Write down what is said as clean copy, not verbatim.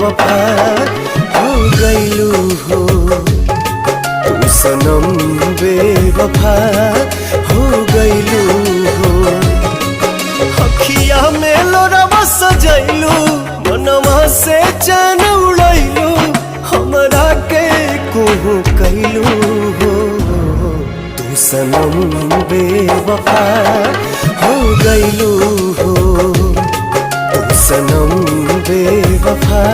बेवफा हो गईलू हो, तू सनम बेवफा हो गईलू हो। अखिया में लोरवा सजैलू, मनवा से चैन उड़ैलू, हमरा के कुहू कैलू हो, तू सनम बेवफा हो गईलू हो, तू सनम बेवफा